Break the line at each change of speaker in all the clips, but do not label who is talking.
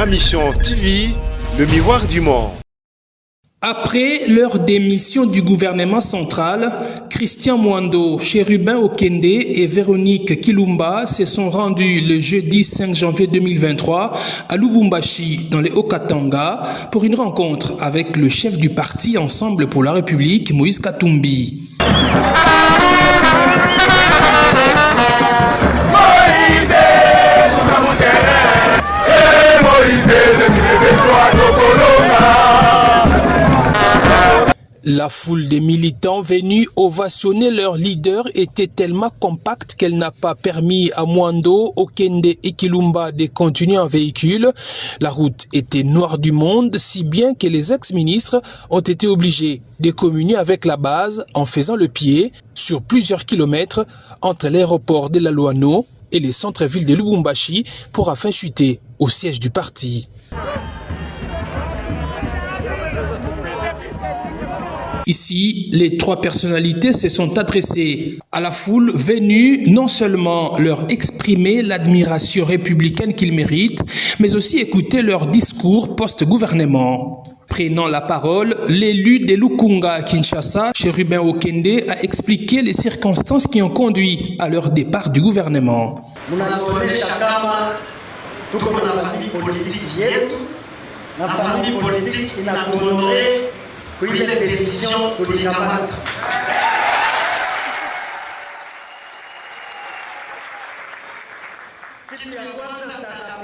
Mission TV, le miroir du monde.
Après leur démission du gouvernement central, Christian Mwando, Chérubin Okende et Véronique Kilumba se sont rendus le jeudi 5 janvier 2023 à Lubumbashi, dans les Hauts-Katanga, pour une rencontre avec le chef du parti Ensemble pour la République, Moïse Katumbi. La foule des militants venus ovationner leur leader était tellement compacte qu'elle n'a pas permis à Mwando, Okende et Kilumba de continuer en véhicule. La route était noire du monde, si bien que les ex-ministres ont été obligés de communier avec la base en faisant le pied sur plusieurs kilomètres entre l'aéroport de la Loano et les centres-villes de Lubumbashi pour afin chuter au siège du parti. Ici, les trois personnalités se sont adressées à la foule venue non seulement leur exprimer l'admiration républicaine qu'ils méritent, mais aussi écouter leur discours post-gouvernement. Prenant la parole, l'élu de Lukunga à Kinshasa, Chérubin Okende, a expliqué les circonstances qui ont conduit à leur départ du gouvernement.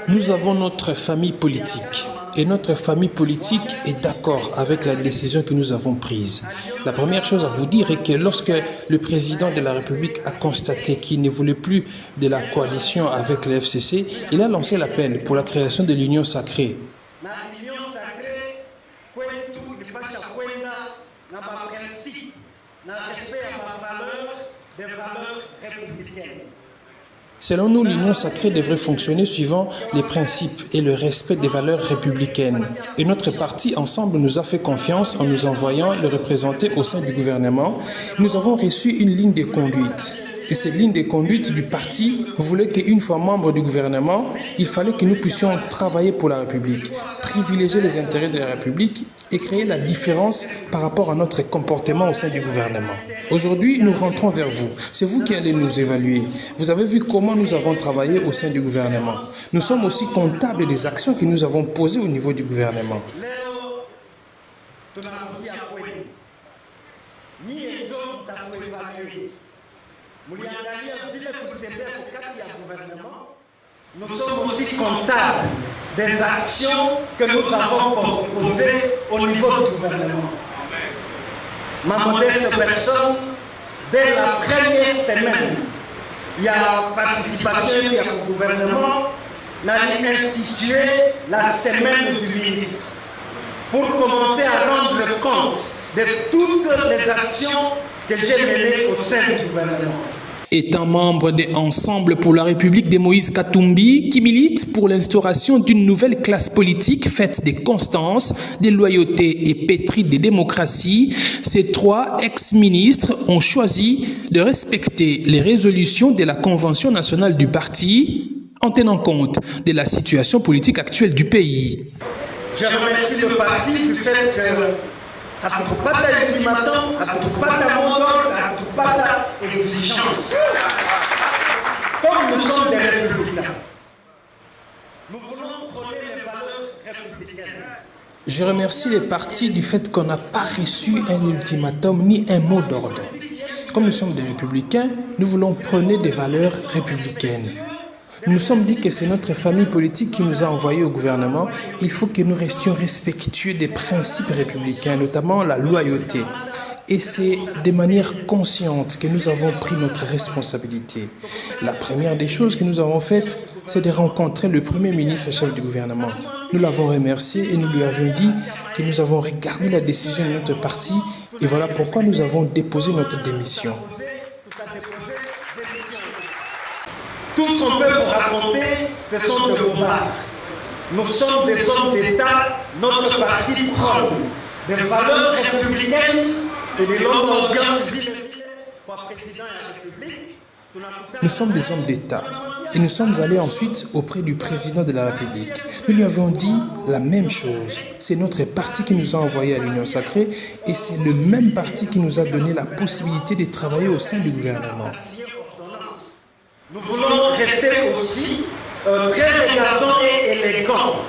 Nous avons notre famille politique et notre famille politique est d'accord avec la décision que nous avons prise. La première chose à vous dire est que lorsque le président de la République a constaté qu'il ne voulait plus de la coalition avec le FCC, il a lancé l'appel pour la création de l'Union sacrée. Selon nous, l'Union sacrée devrait fonctionner suivant les principes et le respect des valeurs républicaines. Et notre parti, Ensemble, nous a fait confiance en nous envoyant le représenter au sein du gouvernement. Nous avons reçu une ligne de conduite. Et cette ligne de conduite du parti voulait qu'une fois membre du gouvernement, il fallait que nous puissions travailler pour la République, privilégier les intérêts de la République et créer la différence par rapport à notre comportement au sein du gouvernement. Aujourd'hui, nous rentrons vers vous. C'est vous qui allez nous évaluer. Vous avez vu comment nous avons travaillé au sein du gouvernement. Nous sommes aussi comptables des actions que nous avons posées au niveau du gouvernement.
Nous sommes aussi comptables des actions que nous avons proposées au niveau du gouvernement. Ma modeste personne, dès la première semaine, il y a participation au gouvernement, n'a institué la semaine du ministre pour commencer à rendre compte de toutes les actions que j'ai menées au sein du gouvernement.
Étant membre de Ensemble pour la République de Moïse Katumbi, qui milite pour l'instauration d'une nouvelle classe politique faite de constance, de loyauté et pétrie de démocratie, ces trois ex-ministres ont choisi de respecter les résolutions de la Convention nationale du parti en tenant compte de la situation politique actuelle du pays.
Je remercie le parti du fait que hatukupata ultimatum, hatukupata moto, hatukupata exigence. Comme nous sommes des républicains, nous voulons prôner les valeurs républicaines.
Je remercie les partis du fait qu'on n'a pas reçu un ultimatum ni un mot d'ordre. Comme nous sommes des républicains, nous voulons prôner des valeurs républicaines. Nous nous sommes dit que c'est notre famille politique qui nous a envoyés au gouvernement. Il faut que nous restions respectueux des principes républicains, notamment la loyauté. Et c'est de manière consciente que nous avons pris notre responsabilité. La première des choses que nous avons faites, c'est de rencontrer le Premier ministre chef du gouvernement. Nous l'avons remercié et nous lui avons dit que nous avons regardé la décision de notre parti et voilà pourquoi nous avons déposé notre démission.
Tout ce qu'on peut vous raconter, ce sont des bobards. Nous sommes des hommes d'État, notre parti prône des valeurs républicaines et de l'ordre audience civile pour le président de la République.
Nous sommes des hommes d'État et nous sommes allés ensuite auprès du président de la République. Nous lui avons dit la même chose. C'est notre parti qui nous a envoyés à l'Union sacrée et c'est le même parti qui nous a donné la possibilité de travailler au sein du gouvernement.
Nous voulons rester aussi très regardants et élégants,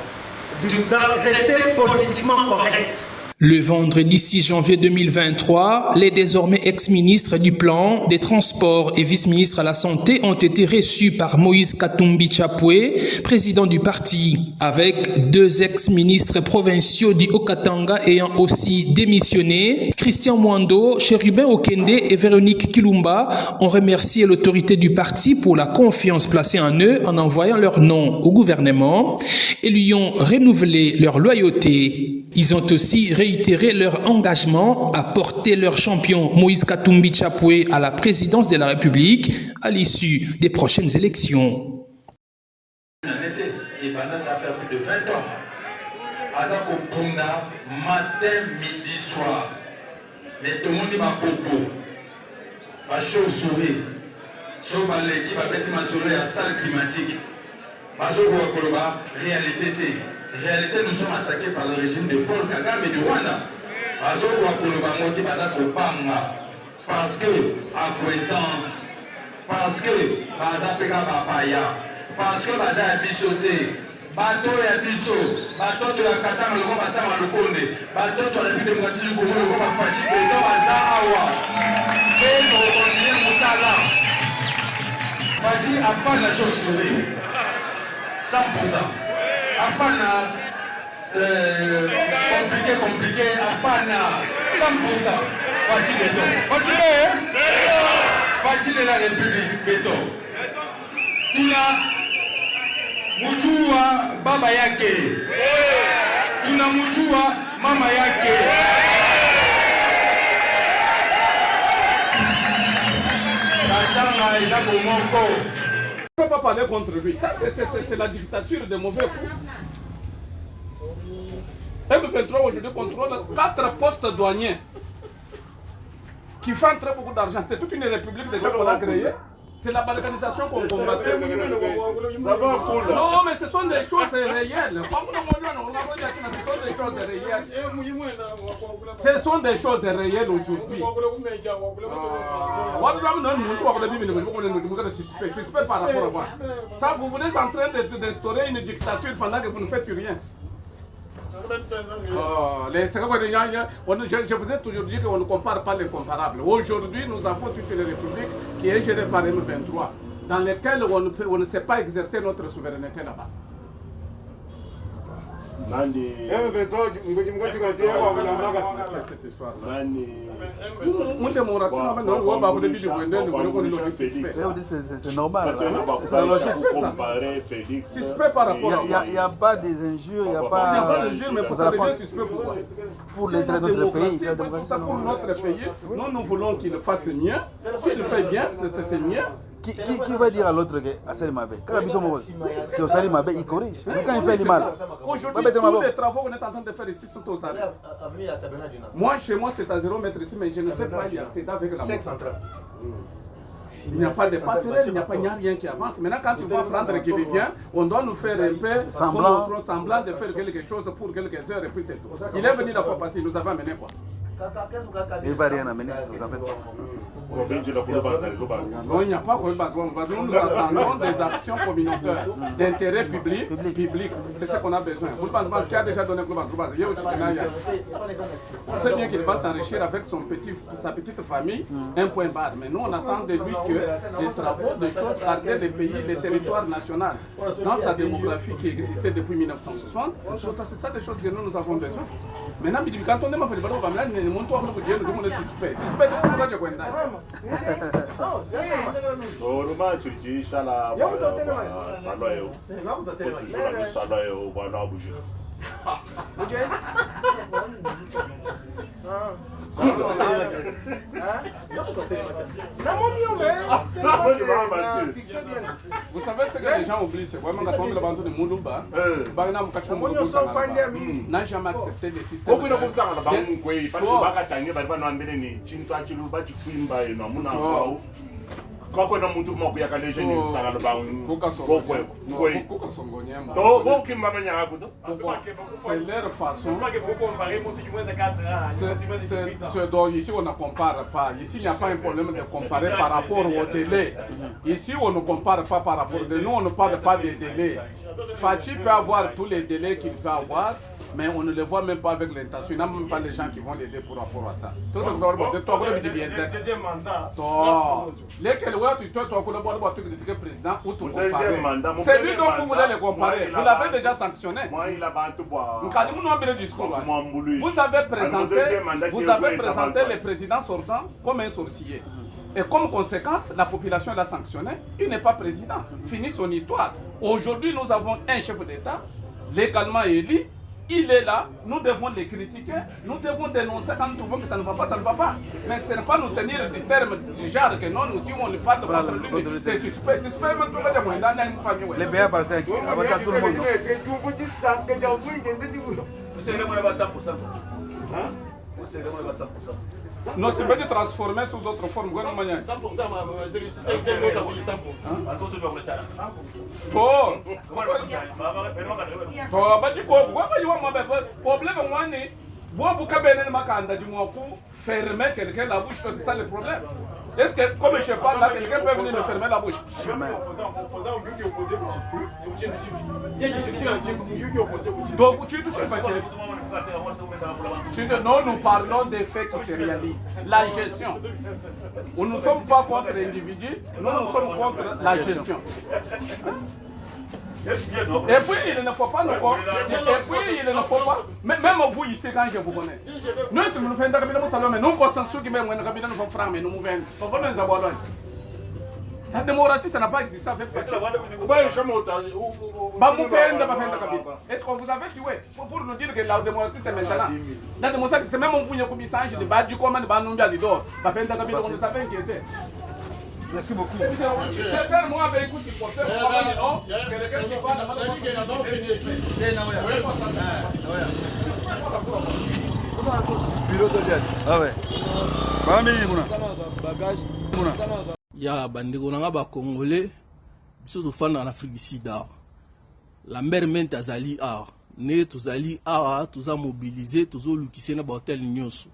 rester politiquement corrects.
Le vendredi 6 janvier 2023, les désormais ex-ministres du Plan, des Transports et vice-ministres à la Santé ont été reçus par Moïse Katumbi Chapwe, président du parti, avec 2 ex-ministres provinciaux du Haut-Katanga ayant aussi démissionné. Christian Mwando, Chérubin Okende et Véronique Kilumba ont remercié l'autorité du parti pour la confiance placée en eux en envoyant leur nom au gouvernement et lui ont renouvelé leur loyauté. Ils ont aussi réitéré leur engagement à porter leur champion Moïse Katumbi Chapwe à la présidence de la République à l'issue des prochaines élections.
Et pendant ça fait plus de 20 ans. Azako Bunda, matin, midi, soir. Mais tout le monde m'a popo. Ma chauve-souris. Sur qui va mettre ma souris à salle climatique. Ma Koloba, réalité. Réalité, nous sommes attaqués par le régime de Paul Kagame et du Rwanda. Parce que acquaintance, parce que Bazapeka Papaya, parce que Baza Bissoté, bateau ya biso, bateau de la Katanga, le Basa Malukonde, bateau de la République du Congo, le Bafachi, le Baza Awa, et nous continuons Moutala. Baji a pas la chauve-souris, 100%. Apana compliqué, apana 100%. Parti béton. Parti de la République béton. Tuna mujua baba yake. Tuna mujua mama yake. Katanga ezako moko.
On ne peut pas parler contre lui. Ça, c'est la dictature de mauvais coups. M23 aujourd'hui contrôle 4 postes douaniers qui font très beaucoup d'argent. C'est toute une république déjà qu'on a créée. C'est la balkanisation qu'on combattait. Ça va pour là. Non, mais ce sont des choses réelles. Ce sont des choses réelles aujourd'hui. Suspect par rapport à moi. Ça, vous êtes en train d'instaurer une dictature pendant que vous ne faites rien. Je vous ai toujours dit qu'on ne compare pas les comparables. Aujourd'hui, nous avons toute une république qui est gérée par M23, dans laquelle on ne sait pas exercer notre souveraineté là-bas. Cette histoire-là.
C'est normal. C'est la logique.
Suspect par rapport à
il n'y a pas des injures, il n'y a pas
d'injures, mais pour ça,
pour l'intérêt de notre pays.
C'est pour notre pays. Nous voulons qu'il fasse mieux. S'il fait bien, c'est mieux.
Qui va dire à l'autre que c'est mauvais? Quand il est mauvais, il corrige. Mais quand il fait du mal,
aujourd'hui, tous les travaux qu'on est en train de faire ici sont aux arrêts. Moi, chez moi, c'est à 0 mètre ici, mais je ne sais pas y accéder avec la moto. Il n'y a pas de passerelle, il n'y a rien qui avance. Maintenant, quand tu vas prendre qui vient, on doit nous faire un peu semblant de faire quelque chose pour quelques heures et puis c'est tout. Il est venu la fois passée, il nous avait amené quoi?
Il ne va rien amener, vous en faites pas.
Non, il n'y a pas de besoin. Nous attendons des actions communautaires d'intérêt public. C'est ce qu'on a besoin. Qui a déjà donné on sait bien qu'il va s'enrichir avec sa petite famille, un point barre. Mais nous, on attend de lui que des travaux, des choses, garder les pays, les territoires nationaux dans sa démographie qui existait depuis 1960. C'est ça des choses que nous avons besoin. Maintenant, quand on demande le suspect. Suspect de pourquoi tu vous savez ce que les gens oublient, c'est vraiment quand on me l'a de Moulouba, n'a jamais accepté le système.
Quand on a un mouvement qui a des jeunes, ça va le bas.
C'est leur façon. Ce dont ici on ne compare pas. Ici il n'y a pas un problème de comparer par rapport au délai. Ici on ne compare pas par rapport au délai. Nous on ne parle pas des délais. Fachi peut avoir tous les délais qu'il peut avoir. Mais on ne les voit même pas avec l'intention. Il n'y a même pas les gens qui vont l'aider pour rapport à ça. Tout le deuxième mandat. Lesquels, tu président ou tu compares. C'est lui dont vous voulez les comparer. Vous l'avez déjà sanctionné. Vous avez présenté le président sortant comme un sorcier. Et comme conséquence, la population l'a sanctionné. Il n'est pas président. Fini son histoire. Aujourd'hui, nous avons un chef d'État légalement élu. Il est là, nous devons les critiquer, nous devons dénoncer quand nous trouvons que ça ne va pas, ça ne va pas. Mais ce n'est pas nous tenir du terme du genre que non, nous aussi on ne parle de contre lui. C'est suspect, c'est suspect, même tout le monde dans une famille.
Les BA par 5, avec tout le monde.
Non, c'est pas de transformer sous autre forme. 100%, fermer quelqu'un la bouche, c'est ça le problème. Est-ce que, comme je parle là, quelqu'un peut venir me fermer la bouche? Donc, tu touches pas. Non, nous parlons des faits qui se réalisent. La gestion. Nous ne sommes pas contre l'individu, nous sommes contre la gestion. Et puis il ne faut pas nous même vous ici quand je vous connais. Nous sommes nous faisons un salon mais nous consensus qui même un cabinet nous francs mais nous mouvons. Pourquoi nous avons la démocratie ça n'a pas existé avec Fachi. Est-ce qu'on vous avait tué pour nous dire que la démocratie c'est maintenant? La démocratie c'est même un bouillon comme ça de badji comme de banou bien lidor. Pas faire un cabinet on savait inquiété.
Merci beaucoup.
Moi avec vous supporter quelqu'un qui parle
ah ouais.
Ya bandeko nanga ba congolais biso tofanda en Afrique du Sud. La mer mente azali ne tozali toza mobiliser tozolukise na ba hotel nyonso.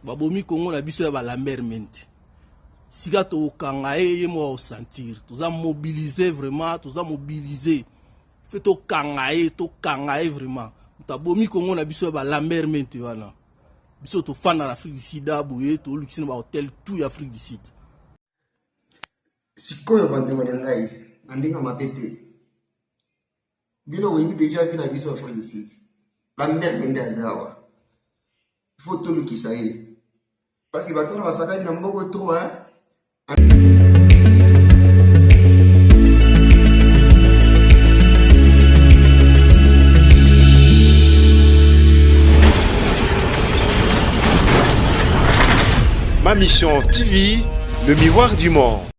Ba bomi Congo na biso ya ba la mer mente. Sika to kangaye ye mo sentir toza mobiliser vraiment toza mobiliser fait to kangaye vraiment ta bomi Congo na biso ba lamber mente wana biso to fanda na Afrique du Sud boye to lukisina ba hotel tout ya Afrique du Sud
sikoyo bande wana ngai andinga mabete bino wengi déjà vu na biso Afrique du Sud lamber mente azawa il faut to lukisa ye parce que batona basakani na mboko trop hein.
Ma Mission TV, le miroir du monde.